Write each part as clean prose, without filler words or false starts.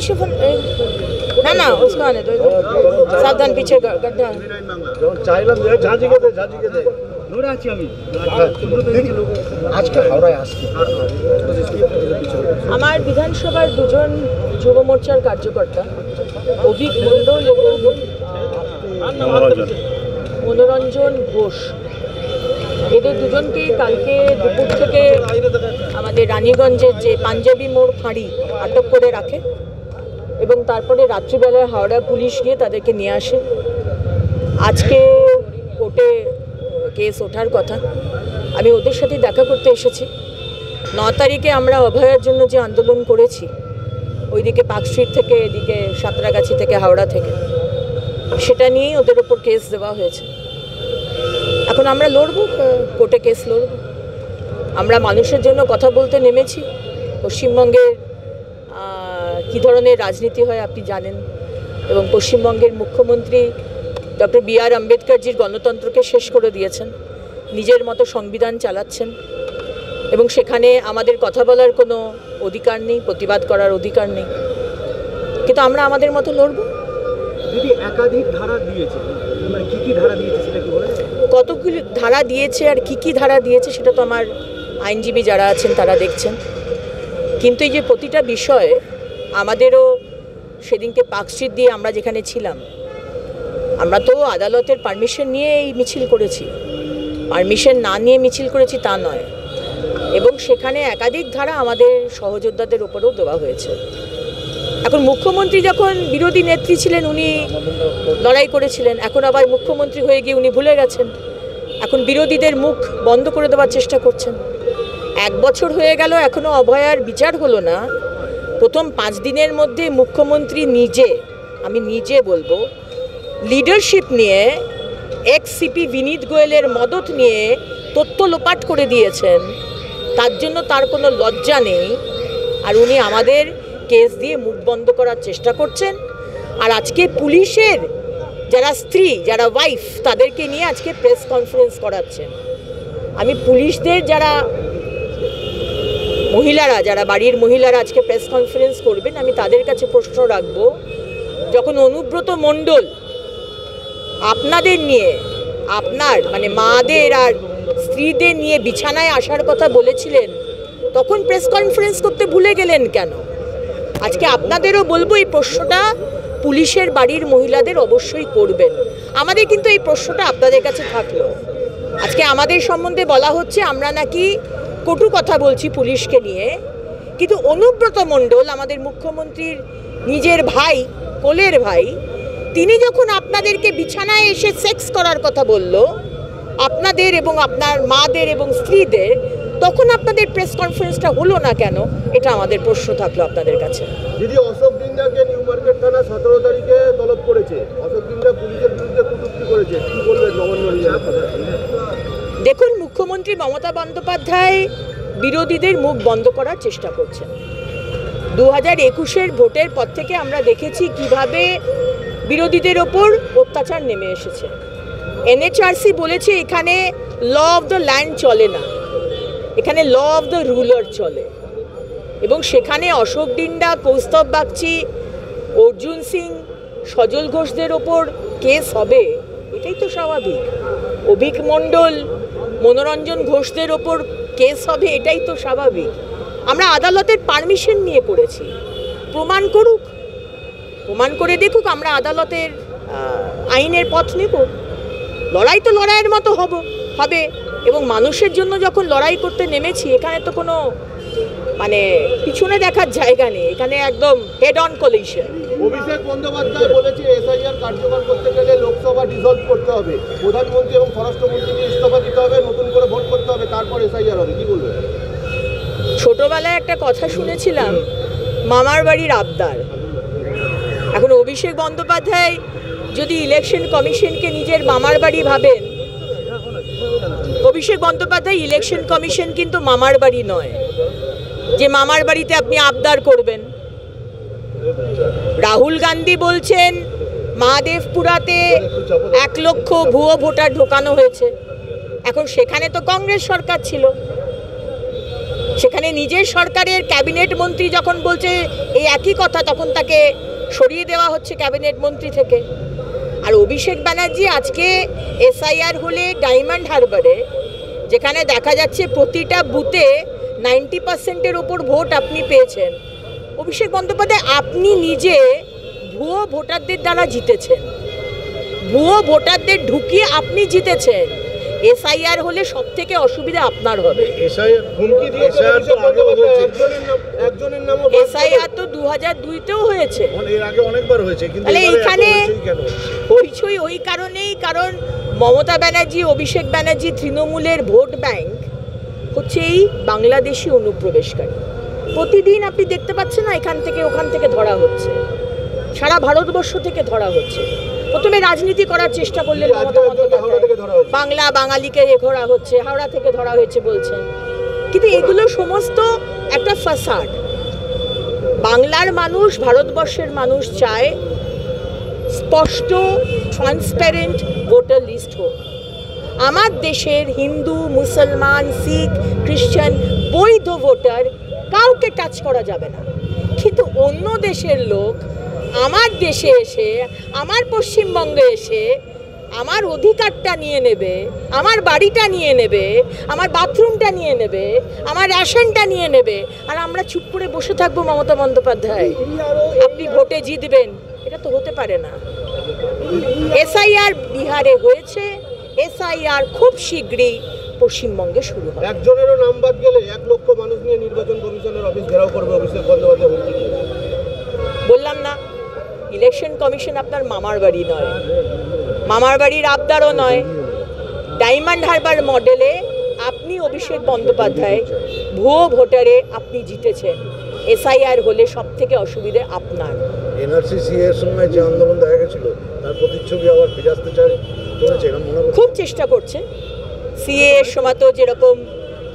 Chiffon ना ना उसको आने दो सावधान पीछे गड्ढा झांझी के दे আজকে হাওড়ায় আসছে আমার বিধানসভার দুজন যুব মোর্চার কার্যকর্তা অভিক মণ্ডল এবং মনোরঞ্জন ঘোষ এদের দুজনকে কালকে দুপুর থেকে আমাদের রানীগঞ্জের যে পাঞ্জাবি মোড় ফাঁড়ি আটক করে রাখে এবং তারপরে রাত্রিবেলায় হাওড়া পুলিশ গিয়ে তাদেরকে নিয়ে আসে। আজকে কোর্টে কেস ওঠার কথা, আমি ওদের সাথে দেখা করতে এসেছি। 9 তারিখে আমরা অভয়ার জন্য যে আন্দোলন করেছি ওইদিকে পার্ক স্ট্রিট থেকে এদিকে সাঁতরাগাছি থেকে হাওড়া থেকে, সেটা নিয়েই ওদের ওপর কেস দেওয়া হয়েছে। এখন আমরা লড়বো, কোর্টে কেস লড়ব। আমরা মানুষের জন্য কথা বলতে নেমেছি। পশ্চিমবঙ্গের কী ধরনের রাজনীতি হয় আপনি জানেন, এবং পশ্চিমবঙ্গের মুখ্যমন্ত্রী ডক্টর বি.আর. আম্বেদকরজির গণতন্ত্রকে শেষ করে দিয়েছেন, নিজের মতো সংবিধান চালাচ্ছেন এবং সেখানে আমাদের কথা বলার কোনো অধিকার নেই, প্রতিবাদ করার অধিকার নেই। কিন্তু আমরা আমাদের মতো লড়ব। দিদি একাধিক ধারা দিয়েছে, মানে কি কি ধারা দিয়েছে সেটা কি বলে? কতগুলি ধারা দিয়েছে আর কি ধারা দিয়েছে সেটা তো আমার আইনজীবী যারা আছেন তারা দেখছেন। কিন্তু এই যে প্রতিটা বিষয়ে আমাদেরও সেদিনকে পার্ক স্ট্রিট দিয়ে আমরা যেখানে ছিলাম, আমরা তো আদালতের পারমিশন নিয়ে এই মিছিল করেছি, পারমিশন না নিয়ে মিছিল করেছি তা নয়। এবং সেখানে একাধিক ধারা আমাদের সহযোদ্ধাদের ওপরেও দেওয়া হয়েছে। এখন মুখ্যমন্ত্রী যখন বিরোধী নেত্রী ছিলেন উনি লড়াই করেছিলেন, এখন আবার মুখ্যমন্ত্রী হয়ে গিয়ে উনি ভুলে গেছেন, এখন বিরোধীদের মুখ বন্ধ করে দেওয়ার চেষ্টা করছেন। 1 বছর হয়ে গেল এখনও অভয়ার বিচার হলো না। প্রথম 5 দিনের মধ্যে মুখ্যমন্ত্রী নিজে, আমি নিজে বলবো, লিডারশিপ নিয়ে এক্স সিপি বিনীত গোয়েলের মদত নিয়ে তথ্য লোপাট করে দিয়েছেন। তার জন্য তার কোনো লজ্জা নেই, আর উনি আমাদের কেস দিয়ে মুখ বন্ধ করার চেষ্টা করছেন। আর আজকে পুলিশের যারা স্ত্রী, যারা ওয়াইফ, তাদেরকে নিয়ে আজকে প্রেস কনফারেন্স করাচ্ছেন। আমি পুলিশদের যারা মহিলারা, যারা বাড়ির মহিলারা আজকে প্রেস কনফারেন্স করবেন, আমি তাদের কাছে প্রশ্ন রাখবো, যখন অনুব্রত মণ্ডল আপনাদের নিয়ে, আপনার মানে মাদের আর স্ত্রীদের নিয়ে বিছানায় আসার কথা বলেছিলেন, তখন প্রেস কনফারেন্স করতে ভুলে গেলেন কেন? আজকে আপনাদেরও বলবো এই প্রশ্নটা পুলিশের বাড়ির মহিলাদের অবশ্যই করবেন। আমাদের কিন্তু এই প্রশ্নটা আপনাদের কাছে থাকলো। আজকে আমাদের সম্বন্ধে বলা হচ্ছে আমরা নাকি কটু কথা বলছি পুলিশকে নিয়ে, কিন্তু অনুব্রত মণ্ডল আমাদের মুখ্যমন্ত্রীর নিজের ভাই, কোলের ভাই, তিনি যখন আপনাদেরকে বিছানায় এসে সেক্স করার কথা বলল, আপনাদের এবং আপনার মাদের এবং স্ত্রীদের, তখন আপনাদের প্রেস কনফারেন্সটা হলো না কেন? এটা আমাদের প্রশ্ন থাকলো আপনাদের কাছে। দিদি, অশোক দিন্দাকে নিউ মার্কেট থানা 17 তারিখে তলব করেছে। অশোক দিন্দা পুলিশের বিরুদ্ধে কটূক্তি করেছে, কি বলবেন? দেখুন, মুখ্যমন্ত্রী মমতা বন্দ্যোপাধ্যায় বিরোধীদের মুখ বন্ধ করার চেষ্টা করছেন। 2021-এর ভোটের পর থেকে আমরা দেখেছি কিভাবে বিরোধীদের ওপর অত্যাচার নেমে এসেছে। এনএচআরসি বলেছে এখানে ল অফ দ্য ল্যান্ড চলে না, এখানে ল অফ দ্য রুলার চলে। এবং সেখানে অশোক ডিন্ডা, কৌস্তব বাগচি, অর্জুন সিং, সজল ঘোষদের ওপর কেস হবে, এটাই তো স্বাভাবিক। অভিক মণ্ডল, মনোরঞ্জন ঘোষদের ওপর কেস হবে, এটাই তো স্বাভাবিক। আমরা আদালতের পারমিশন নিয়ে করেছি, প্রমাণ করুক, প্রমাণ করে দেখুক, আমরা আদালতের আইনের পথ নেব। লড়াই তো লড়াইয়ের মতো হবে, এবং মানুষের জন্য যখন লড়াই করতে নেমেছি, এখানে তো কোনো মানে পিছনে দেখার জায়গা নেই, এখানে একদম head on collision. Abhishek Bandyopadhyay বলেছে এসআইআর কার্যকর করতে গেলে লোকসভা ডিসলভ করতে হবে, প্রধানমন্ত্রী এবং স্বরাষ্ট্রমন্ত্রীকে ইস্তফা দিতে হবে, নতুন করে ভোট করতে হবে, তারপর এসআইআর হবে। কি বলবেন? ছোটবেলায় একটা কথা শুনেছিলাম, মামার বাড়ির আবদার। এখন অভিষেক বন্দ্যোপাধ্যায় যদি ইলেকশন কমিশনকে নিজের মামার বাড়ি ভাবেন, অভিষেক বন্দ্যোপাধ্যায় ইলেকশন কমিশন কিন্তু মামার বাড়ি নয় যে মামার বাড়িতে আপনি আবদার করবেন। রাহুল গান্ধী বলছেন মহাদেবপুরাতে 1 লক্ষ ভুয়ো ভোটার ঢোকানো হয়েছে, এখন সেখানে তো কংগ্রেস সরকার ছিল। সেখানে নিজের সরকারের ক্যাবিনেট মন্ত্রী যখন বলছে এই একই কথা, তখন তাকে সরিয়ে দেওয়া হচ্ছে ক্যাবিনেট মন্ত্রী থেকে। আর অভিষেক ব্যানার্জি আজকে এসআইআর হলে ডায়মন্ড হারবারে, যেখানে দেখা যাচ্ছে প্রতিটা বুথে 90%-এর ওপর ভোট আপনি পেয়েছেন, অভিষেক বন্দ্যোপাধ্যায় আপনি নিজে ভুয়ো ভোটারদের দ্বারা জিতেছেন, ভুয়ো ভোটারদের ঢুকিয়ে আপনি জিতেছেন। এসআইআর হলে সব থেকে অসুবিধা আপনার হবে। এসআইআর তো 2002-তেও হয়েছে, তাহলে এইখানে হইচই ওই কারণেই, কারণ মমতা ব্যানার্জি, অভিষেক ব্যানার্জি, তৃণমূলের ভোট ব্যাংক হচ্ছে এই বাংলাদেশি অনুপ্রবেশকারী। প্রতিদিন আপনি দেখতে পাচ্ছেন না, এখান থেকে ওখান থেকে ধরা হচ্ছে, সারা ভারতবর্ষ থেকে ধরা হচ্ছে। প্রথমে রাজনীতি করার চেষ্টা করলেন মমতা বন্দ্যোপাধ্যায়, বাংলা বাঙালিকে ধরা হচ্ছে, হাওড়া থেকে ধরা হয়েছে বলছেন, কিন্তু এগুলো সমস্ত একটা ফাসাড। বাংলার মানুষ, ভারতবর্ষের মানুষ চায় স্পষ্ট ট্রান্সপারেন্ট ভোটার লিস্ট হোক। আমার দেশের হিন্দু, মুসলমান, শিখ, খ্রিস্টান বৈধ ভোটার কাউকে টাচ করা যাবে না। কিন্তু অন্য দেশের লোক আমার দেশে এসে, আমার পশ্চিমবঙ্গে এসে আমার অধিকারটা নিয়ে নেবে, আমার বাড়িটা নিয়ে নেবে, আমার বাথরুমটা নিয়ে নেবে, আমার রেশনটা নিয়ে নেবে, আর আমরা চুপ করে বসে থাকবো। মমতা বন্দ্যোপাধ্যায়, আপনি ভোটে জিতবেন, এটা তো হতে পারে না। এসআইআর বিহারে হয়েছে, এসআইআর খুব শীঘ্রই পশ্চিমবঙ্গে শুরু হবে। একজনেরও নাম বাদ গেলে 1 লক্ষ মানুষ নিয়ে নির্বাচন কমিশনের অফিস ঘেরাও করবে অভিষেক বন্দ্যোপাধ্যায় হুমকি দিয়ে। বললাম না, ইলেকশন কমিশন আপনার মামার বাড়ি নয়, মামার বাড়ির আবদারও নয়। ডায়মন্ড হারবার মডেলে আপনি অভিষেক বন্দ্যোপাধ্যায় ভুয়ো ভোটারে আপনি জিতেছেন। এসআইআর হলে সব থেকে অসুবিধে আপনার। এনআরসি এর সময় যে আন্দোলন দেখা গেছিল তার প্রতিচ্ছবি আবার ফিরে আসতে চলেছে, এরকম মনে হচ্ছে। খুব চেষ্টা করছে। সিএ এর সময় তো যেরকম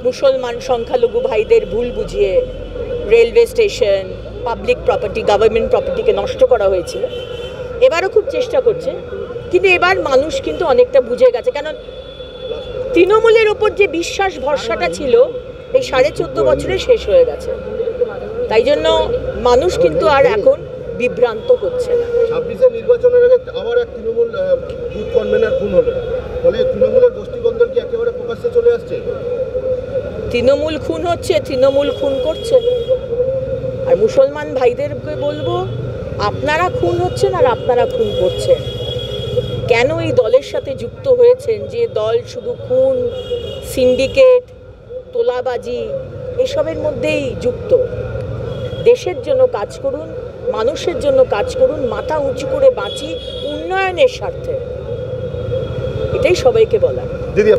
মুসলমান সংখ্যালঘু ভাইদের ভুল বুঝিয়ে railway station, public property, government প্রপার্টিকে নষ্ট করা হয়েছিল, এবারও খুব চেষ্টা করছে। কিন্তু এবার মানুষ কিন্তু অনেকটা বুঝে গেছে, কারণ তৃণমূলের ওপর যে বিশ্বাস ভরসাটা ছিল এই 14.5 বছরে শেষ হয়ে গেছে। তাই জন্য মানুষ কিন্তু আর এখন বিভ্রান্ত হচ্ছে না। 26-এর নির্বাচনের আগে আবার এক তৃণমূল বুথ কনভেনার খুন হলো, ফলে তৃণমূলের গোষ্ঠীদ্বন্দ্ব কি একেবারে প্রকাশ্যে চলে আসছে? তৃণমূল খুন হচ্ছে, তৃণমূল খুন করছে। আর মুসলমান ভাইদেরকে বলবো, আপনারা খুন হচ্ছেন আর আপনারা খুন করছেন। কেন এই দলের সাথে যুক্ত হয়েছেন, যে দল শুধু খুন, সিন্ডিকেট, তোলাবাজি এসবের মধ্যেই যুক্ত? দেশের জন্য কাজ করুন, মানুষের জন্য কাজ করুন, মাথা উঁচু করে বাঁচি উন্নয়নের স্বার্থে, এটাই সবাইকে বলা।